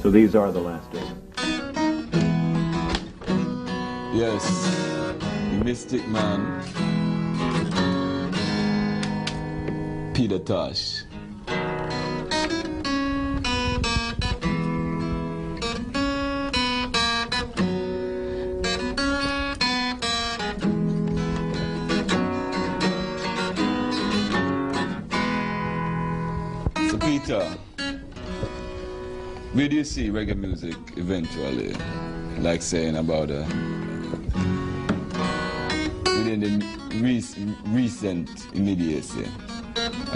So these are the last days. Yes, the mystic man, Peter Tosh. So Peter, where do you see reggae music eventually? Like saying about within the recent immediacy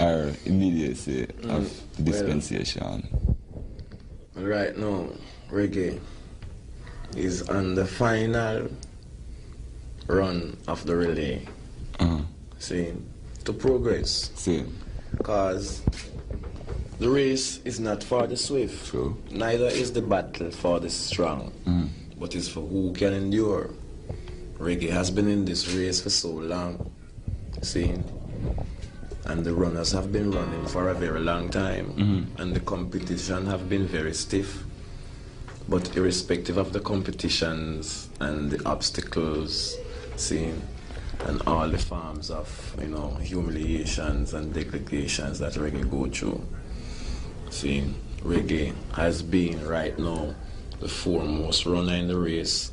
or immediacy of the dispensation? Well, right now, reggae is on the final run of the relay. See, to progress. See. Because the race is not for the swift. True. Neither is the battle for the strong. But it's for who can endure. Reggae has been in this race for so long. See? And the runners have been running for a very long time. And the competition have been very stiff. But irrespective of the competitions and the obstacles, see, and all the forms of, humiliations and degradations that reggae go through. See, reggae has been right now the foremost runner in the race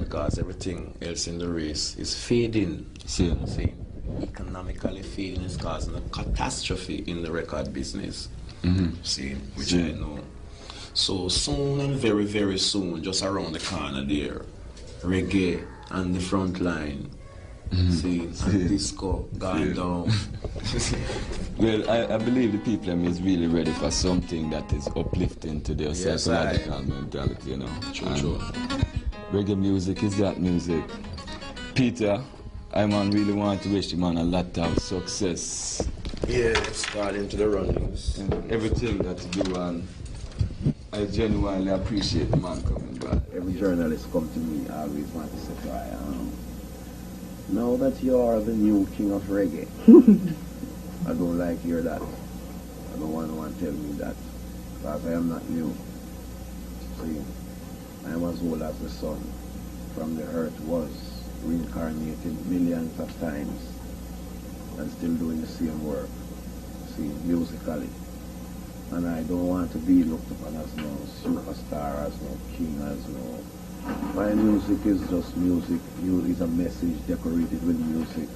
because everything else in the race is fading. See, economically fading is causing a catastrophe in the record business. See, which I know. So soon and very, very soon, just around the corner there, reggae on the front line. See, and disco gone down. Well, I believe the people is really ready for something that is uplifting to their psychological mentality, True. Reggae music is that music. Peter, I really want to wish you a lot of success. Yeah, start into the runnings. And everything that you do, and I genuinely appreciate the man coming back. Every journalist come to me, I always want to say, now that you are the new king of reggae, I don't like hear that. I don't want to tell me that, because I am not new. See, I am as old as the sun. From the earth was reincarnated millions of times and still doing the same work, see, musically. And I don't want to be looked upon as no superstar, as no king, as no... My music is just music. It is a message decorated with music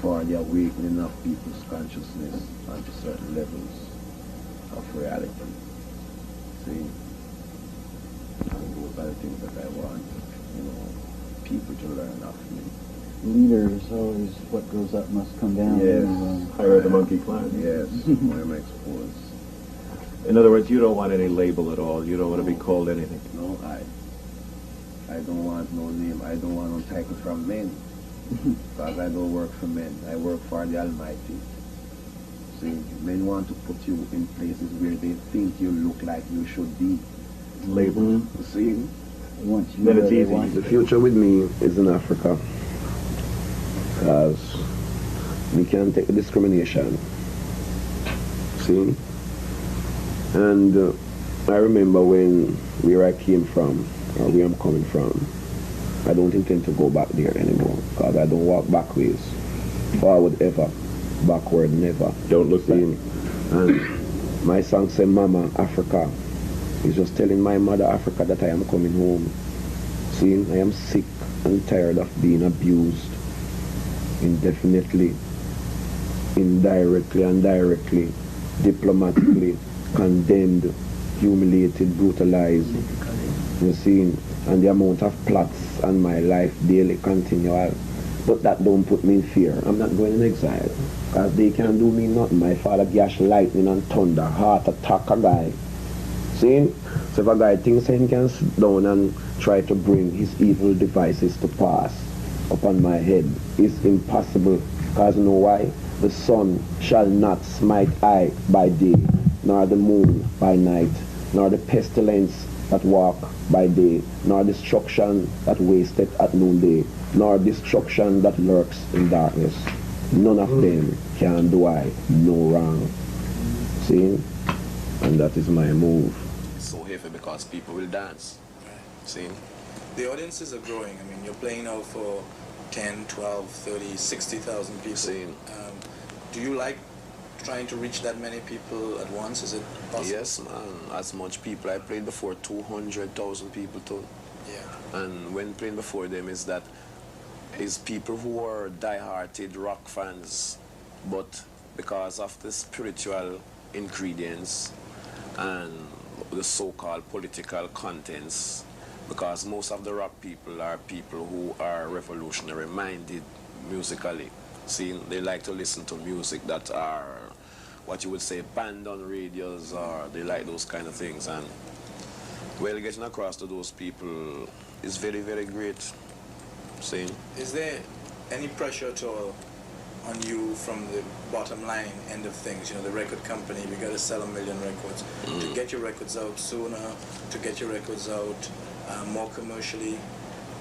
for the awakening of people's consciousness onto certain levels of reality. See? And those are the things that I want, people to learn of me. Leaders always, what goes up must come down. Yes. Higher the monkey climbs. Yes, I am exposed. In other words, you don't want any label at all. You don't want to be called anything. No, I don't want no name. I don't want no title from men. Because I don't work for men. I work for the Almighty. See, men want to put you in places where they think you look like you should be. Label. See? Then it's easy. The future with me is in Africa. Because we can't take the discrimination. See? And I remember where I came from, or where I'm coming from, I don't intend to go back there anymore, because I don't walk backwards. Forward ever, backward never. Don't look back. And my song said, Mama, Africa. It's just telling my mother Africa that I am coming home. See, I am sick and tired of being abused indefinitely, indirectly and directly, diplomatically, condemned, humiliated, brutalized. You see, and the amount of plots on my life daily continual. But that don't put me in fear. I'm not going in exile, because they can't do me nothing. My father gash lightning and thunder, heart attack a guy. See? So if a guy thinks he can sit down and try to bring his evil devices to pass upon my head, it's impossible. Because you know why? The sun shall not smite I by day, nor the moon by night, nor the pestilence that walk by day, nor destruction that wasteth at noonday, nor destruction that lurks in darkness. None of them can do I no wrong. See? And that is my move. so heavy because people will dance. Right. See? The audiences are growing. I mean, you're playing now for 10, 12, 30, 60,000 people. See? Do you like trying to reach that many people at once? Is it possible? Yes, man. As much people. I played before 200,000 people too. Yeah. And when playing before them is people who are die-hearted rock fans, but because of the spiritual ingredients and the so-called political contents, because most of the rock people are people who are revolutionary minded musically. See, they like to listen to music that are what you would say banned on radios, or they like those kind of things. And well, getting across to those people is very, very great. See? Is there any pressure at all on you from the bottom line end of things? You know, the record company, we got to sell 1 million records. To get your records out sooner, to get your records out more commercially,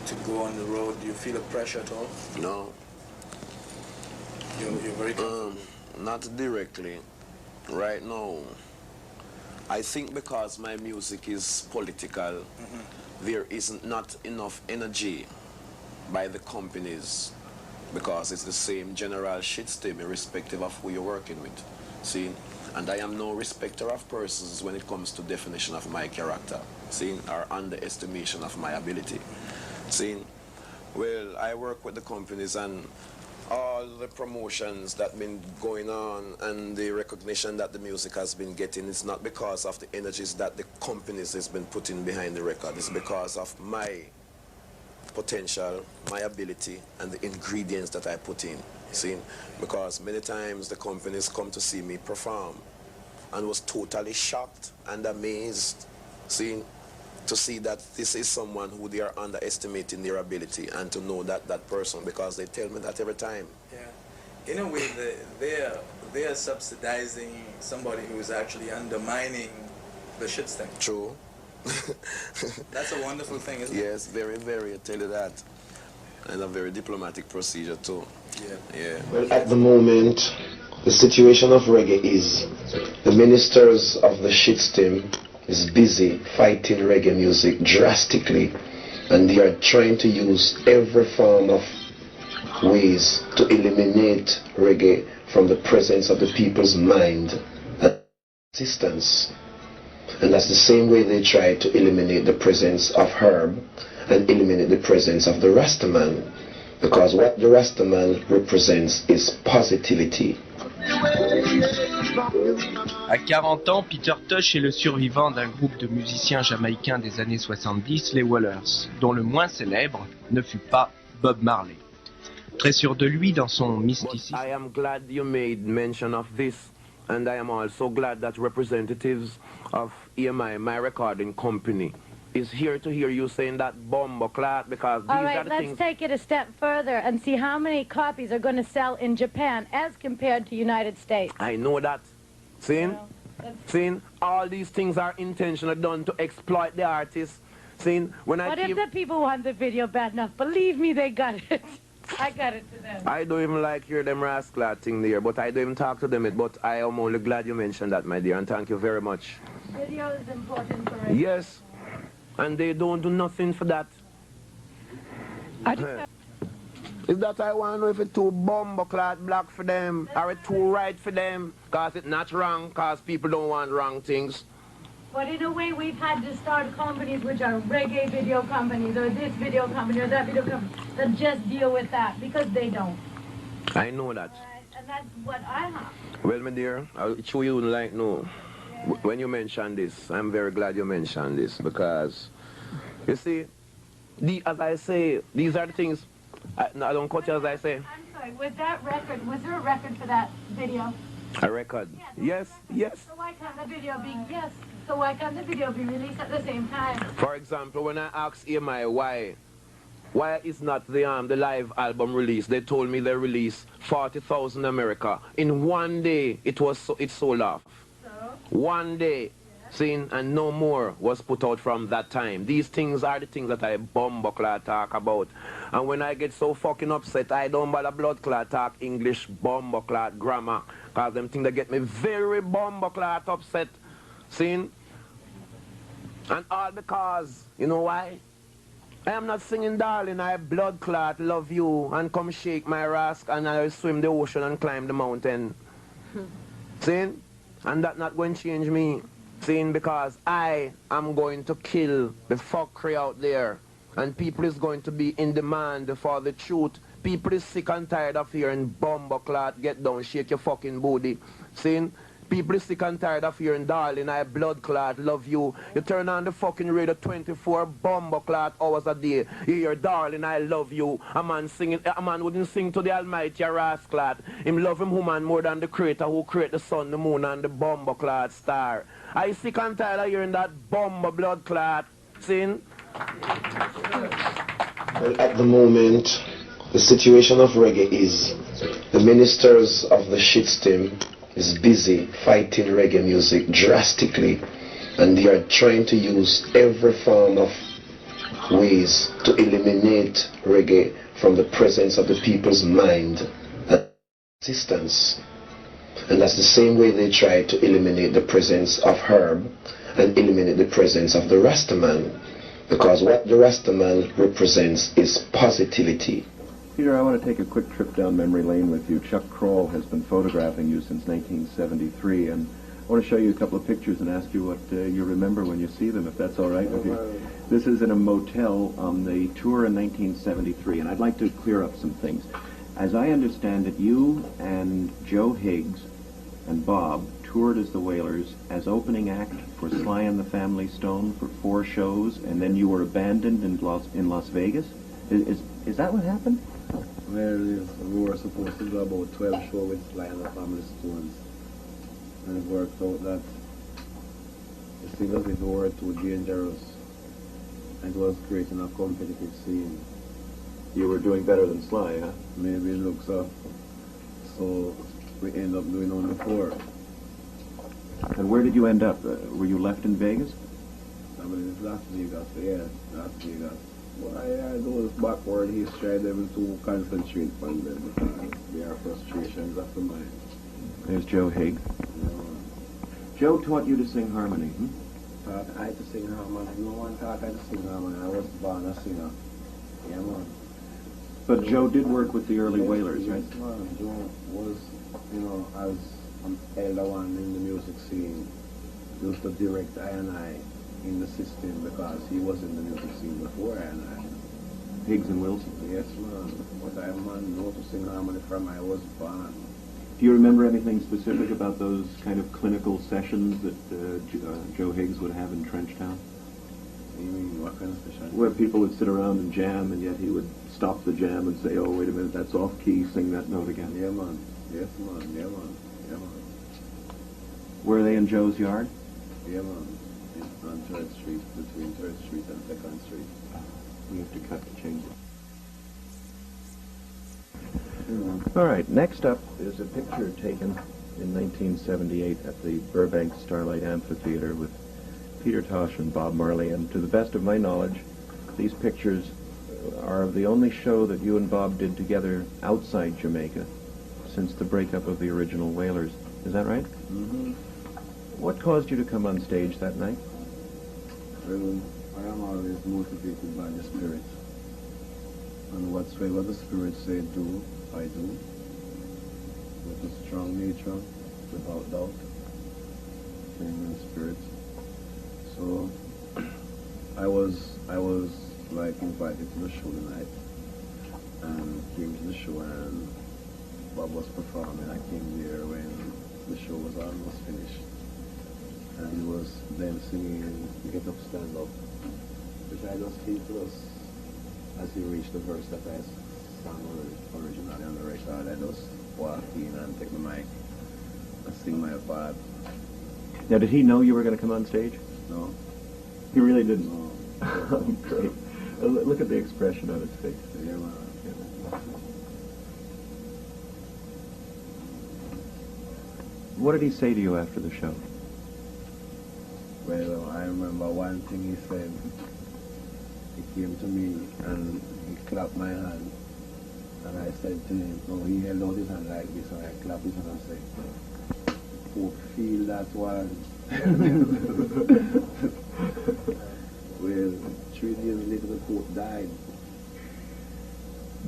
to go on the road, do you feel a pressure at all? No. You're very comfortable? Not directly. Right now, I think because my music is political, there isn't not enough energy by the companies, because it's the same general shit stream irrespective of who you're working with. See? And I am no respecter of persons when it comes to definition of my character, see, or underestimation of my ability. See? Well, I work with the companies, and all the promotions that been going on and the recognition that the music has been getting, it's not because of the energies that the companies has been putting behind the record. It's because of my potential, my ability, and the ingredients that I put in. See? Because many times the companies come to see me perform and was totally shocked and amazed, see, to see that this is someone who they are underestimating their ability, and to know that person, because they tell me that every time. Yeah. In a way, they are subsidizing somebody who is actually undermining the shit stain. True. That's a wonderful thing, isn't it? Yes, very, very, I tell you that. And a very diplomatic procedure too. Yeah. Yeah. Well, at the moment, the situation of reggae is the ministers of the shitstem is busy fighting reggae music drastically, and they are trying to use every form of ways to eliminate reggae from the presence of the people's mind and existence. And that's the same way they try to eliminate the presence of herb and eliminate the presence of the Rastaman, because what the Rastaman represents is positivity. À 40 ans, Peter Tosh est le survivant d'un groupe de musiciens jamaïcains des années 70, les Wallers, dont le moins célèbre ne fut pas Bob Marley. Très sûr de lui dans son mysticisme. I am glad you made mention of this, and I am also glad that representatives of EMI, my recording company, is here to hear you saying that bomboclat, because these are the things... Let's take it a step further and see how many copies are going to sell in Japan as compared to United States. I know that. See? See? All these things are intentionally done to exploit the artists. See? What if the people want the video bad enough? Believe me, they got it. I got it to them. I don't even like hear them rascal thing there, but I don't even talk to them yet, but I am only glad you mentioned that, my dear, and thank you very much. Video is important for us. Yes. And they don't do nothing for that. Is that I want to know if it's too bomboclat black for them, or it's too right for them, because it's not wrong, because people don't want wrong things. But in a way, we've had to start companies which are reggae video companies, or this video company, or that video company, that just deal with that, because they don't. I know that. And that's what I have. Well, my dear, I'll show you like no. When you mention this, I'm very glad you mentioned this, because, you see, as I say, these are the things, I don't cut you as I say. I'm sorry, with that record, was there a record for that video? A record? Yes, yes. So why can't the video be, so why can't the video be released at the same time? For example, when I asked EMI why is not the live album released, they told me they released 40,000 America. In one day, it sold off. So? One day. Seen, and no more was put out from that time. These things are the things that I bomboclat talk about. And when I get so fucking upset, I don't bother blood clot talk English bomboclat grammar, because them things that get me very bomboclat upset. Seen? And all because, you know why? I am not singing darling, I blood clot, love you, and come shake my rask, and I swim the ocean and climb the mountain. See? And that not going to change me. See? Because I am going to kill the fuckery out there. And people is going to be in demand for the truth. People is sick and tired of hearing bomber clot, get down, shake your fucking booty. See? People is sick and tired of hearing darling, I blood clot, love you. You turn on the fucking radio 24 bomber clot hours a day. You hear darling, I love you. A man wouldn't sing to the almighty rasclat. Him love him woman more than the creator who create the sun, the moon and the bomber clot star. I sick and tired of hearing that bomber blood clot. See? Well, at the moment, the situation of reggae is the ministers of the shitstem is busy fighting reggae music drastically, and they are trying to use every form of ways to eliminate reggae from the presence of the people's mind and existence. And that's the same way they try to eliminate the presence of Herb and eliminate the presence of the Rastaman, because what the Rastaman represents is positivity. Peter, I want to take a quick trip down memory lane with you. Chuck Kroll has been photographing you since 1973, and I want to show you a couple of pictures and ask you what you remember when you see them, if that's all right with you. This is in a motel on the tour in 1973, and I'd like to clear up some things. As I understand it, you and Joe Higgs and Bob toured as the Wailers as opening act for Sly and the Family Stone for 4 shows, and then you were abandoned in Las Vegas? Is that what happened? Well, yes, we were supposed to do about 12 shows with Sly and the Family Stones, and it worked out that the singles were too dangerous, and it was creating a competitive scene. You were doing better than Sly, huh? Maybe it looks up, so we end up doing only 4. And where did you end up? Were you left in Vegas? I believe Las Vegas, yeah, Las Vegas. Why are those backward history able to concentrate on them because they are frustrations of the mind. There's Joe Higgs. Yeah. Joe taught you to sing harmony, Taught I to sing harmony. No one taught I to sing harmony. I was born a singer. Yeah, man. But Joe did work with the early Wailers, right? Yes, man. Joe was, as an elder one in the music scene, used to direct I and I in the system because he was in the music scene before I and I. Higgs and Wilson. Yes, man. But I know to sing harmony from I was born. Do you remember anything specific about those kind of clinical sessions that Joe Higgs would have in Trenchtown? You mean what kind of session? Where people would sit around and jam, and yet he would stop the jam and say, "Oh, wait a minute, that's off key. Sing that note again." Yeah, man. Yes, man. Yeah, man. Yeah, man. Were they in Joe's yard? Yeah, man. It's on 3rd Street, between 3rd Street and 2nd Street. We have to cut to change it. All right, next up is a picture taken in 1978 at the Burbank Starlight Amphitheater with Peter Tosh and Bob Marley, and to the best of my knowledge, these pictures are the only show that you and Bob did together outside Jamaica since the breakup of the original Wailers. Is that right? Mm-hmm. What caused you to come on stage that night? Well, I am always motivated by the Spirit. And whatsoever the Spirit say do, I do. With a strong nature, without doubt, in spirit. So I was like invited to the show tonight, and came to the show, and Bob was performing. I came there when the show was almost finished, and he was then singing "Get Up, Stand Up," which I just came to us as he reached the verse that I sang originally on the record. I just walked in and take the mic and sing my part. Now, did he know you were going to come on stage? No. He really didn't? No. Great. Look at the expression on his face. Yeah, man. What did he say to you after the show? Well, I remember one thing he said. He came to me and he clapped my hand. And I said to him, no, he held out his hand like this, and I clapped his hand and said, "Oh, feel that one." 3 days later the poet died.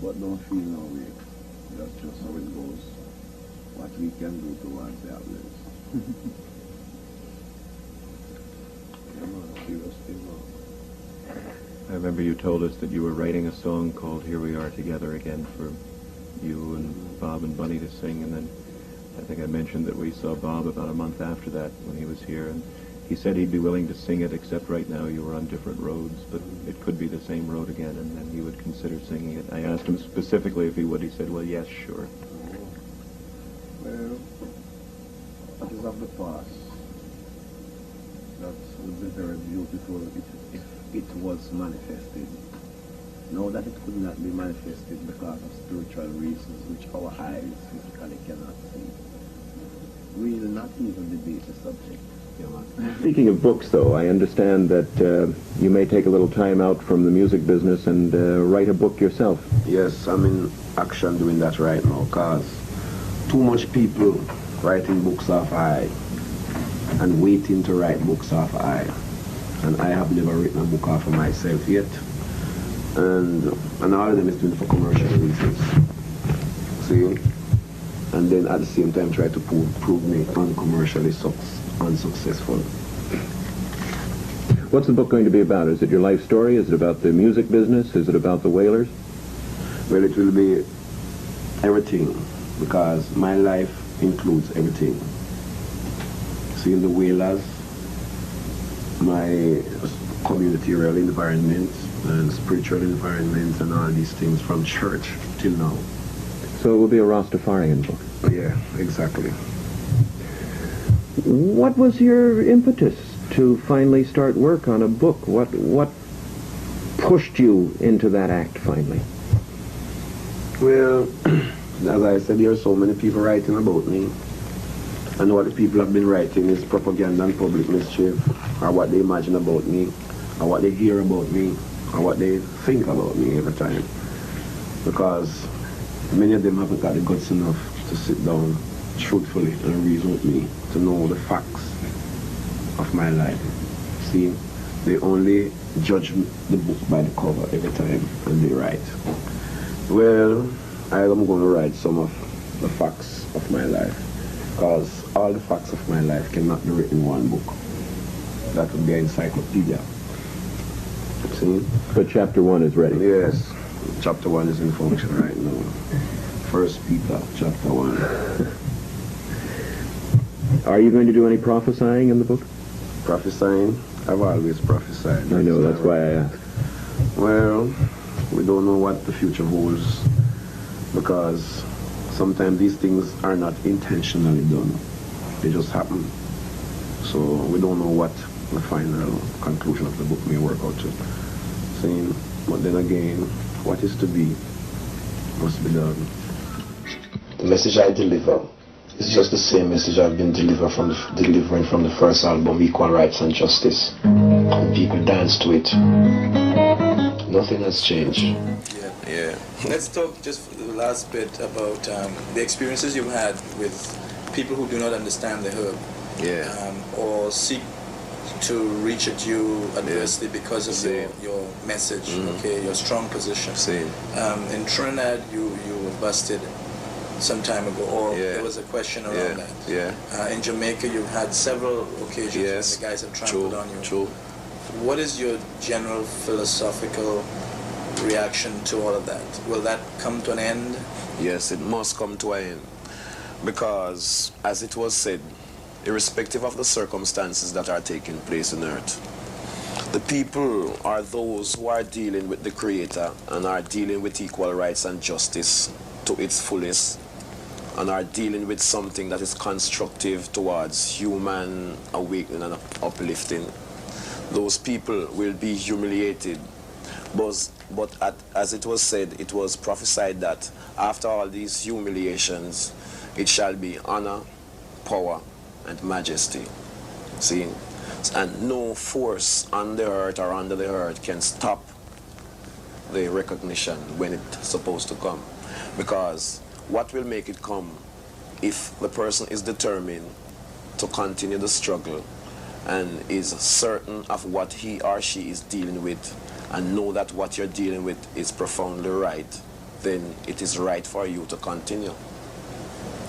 But don't feel no way. That's just how it goes. What we can do towards the others. I remember you told us that you were writing a song called Here We Are Together Again for you and Bob and Bunny to sing, and then I think I mentioned that we saw Bob about a month after that when he was here, and he said he'd be willing to sing it, except right now you were on different roads, but it could be the same road again, and then he would consider singing it. I asked him specifically if he would. He said, well, yes, sure. Well, it is of the past. That would be very beautiful if it was manifested. Know that it could not be manifested because of spiritual reasons which our eyes physically cannot see. We will not even debate the subject. Speaking of books, though, I understand that you may take a little time out from the music business and write a book yourself. Yes, I'm in action doing that right now, because too much people writing books off eye and waiting to write books off eye. And I have never written a book off of myself yet. And all of them is doing for commercial reasons. See? And then at the same time try to prove me uncommercially unsuccessful. What's the book going to be about? Is it your life story? Is it about the music business? Is it about the Wailers? Well, it will be everything, because my life includes everything. Seeing the Wailers, my community-real environment and spiritual environment and all these things from church till now. So it will be a Rastafarian book? Yeah, exactly. What was your impetus to finally start work on a book? What pushed you into that act finally? Well, as I said, there are so many people writing about me. And what the people have been writing is propaganda and public mischief, or what they imagine about me, or what they hear about me, or what they think about me every time. Because many of them haven't got the guts enough to sit down truthfully and reason with me, to know the facts of my life. See, they only judge the book by the cover every time, and they write. Well, I am going to write some of the facts of my life, because all the facts of my life cannot be written in one book. That would be an encyclopedia. See? But chapter 1 is ready. Yes, chapter 1 is in function right now. 1 Peter, chapter 1. Are you going to do any prophesying in the book? Prophesying? I've always prophesied. I know, that's why I asked. Well, we don't know what the future holds, because sometimes these things are not intentionally done. They just happen. So we don't know what the final conclusion of the book may work out to. Saying, but then again, what is to be must be done. The message I deliver is just the same message I've been delivering from the first album, Equal Rights and Justice. And people dance to it. Nothing has changed. Yeah. Let's talk just for the last bit about the experiences you've had with people who do not understand the herb. Yeah. Or seek to reach at you adversely because of your message, okay, your strong position. In Trinidad, you were busted some time ago, or there was a question around that. In Jamaica, you've had several occasions when the guys have trampled on you. What is your general philosophical reaction to all of that? Will that come to an end? Yes, it must come to an end. Because, as it was said, irrespective of the circumstances that are taking place on earth, the people are those who are dealing with the Creator and are dealing with equal rights and justice to its fullest, and are dealing with something that is constructive towards human awakening and uplifting. Those people will be humiliated. But as it was said, it was prophesied that after all these humiliations, it shall be honor, power, and majesty. See? And no force on the earth or under the earth can stop the recognition when it's supposed to come. Because what will make it come if the person is determined to continue the struggle and is certain of what he or she is dealing with, and know that what you're dealing with is profoundly right, then it is right for you to continue.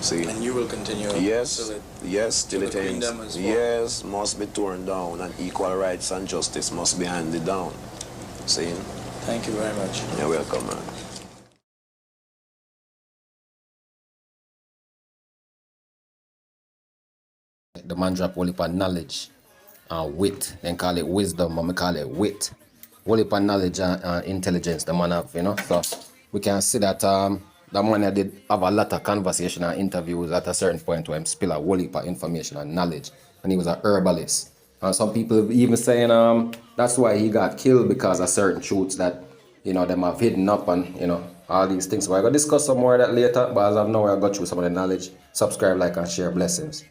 See? And you will continue. Yes, yes, till it ends. As well. Yes, must be torn down, and equal rights and justice must be handed down. See? Thank you very much. You're welcome, man. The man drop whole heap of knowledge and wit. Then call it wisdom, but me call it wit. Whole heap of knowledge and intelligence the man have, you know. So we can see that the man did have a lot of conversation and interviews at a certain point where him spill a whole heap of information and knowledge. And he was a herbalist. And some people even saying that's why he got killed, because of certain truths that, you know, them have hidden up and, you know, all these things. So we're going to discuss some more of that later, but as of now, we'll go through some of the knowledge. Subscribe, like, and share. Blessings.